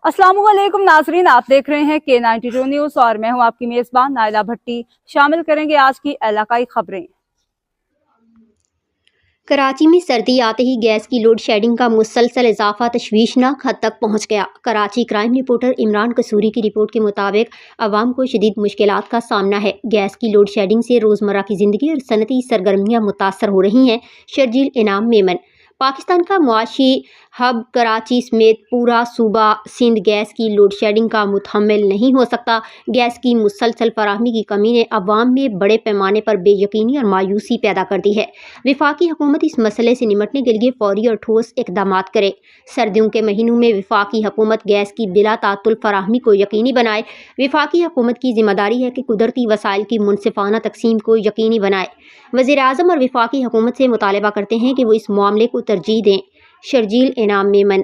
अस्सलाम वालेकुम नाजरीन, आप देख रहे हैं K92 न्यूज़ और मैं हूं आपकी मेज़बान नाइला भट्टी। शामिल करेंगे आज की इलाकाई खबरें। कराची में सर्दी आते ही गैस की लोड शेडिंग का मुसलसल इजाफा तशवीशनाक हद तक पहुंच गया। कराची क्राइम रिपोर्टर इमरान कसूरी की रिपोर्ट के मुताबिक आवाम को शदीद मुश्किलात का सामना है। गैस की लोड शेडिंग से रोज़मर्रा की ज़िंदगी और सनती सरगर्मियाँ मुतासर हो रही हैं। शर्जील इनाम मेमन। पाकिस्तान का मुआशी हब कराची समेत पूरा सूबा सिंध गैस की लोड शेडिंग का मुतहम्मिल नहीं हो सकता। गैस की मुसलसल फराहमी की कमी ने अवाम में बड़े पैमाने पर बेयकीनी और मायूसी पैदा कर दी है। वफाकी हुकूमत इस मसले से निमटने के लिए फौरी और ठोस इक़दामात करे। सर्दियों के महीनों में वफाकी हुकूमत गैस की बिला तातुल फराहमी को यकीनी बनाए। वफाकी हुकूमत की जिम्मेदारी है कि कुदरती वसाइल की मुनसिफाना तकसीम को यकीनी बनाए। वज़ीर आज़म और वफाकी हुकूमत से मुतालबा करते हैं कि वो इस मामले को तरजीह दें। शर्जील इनाम मेमन।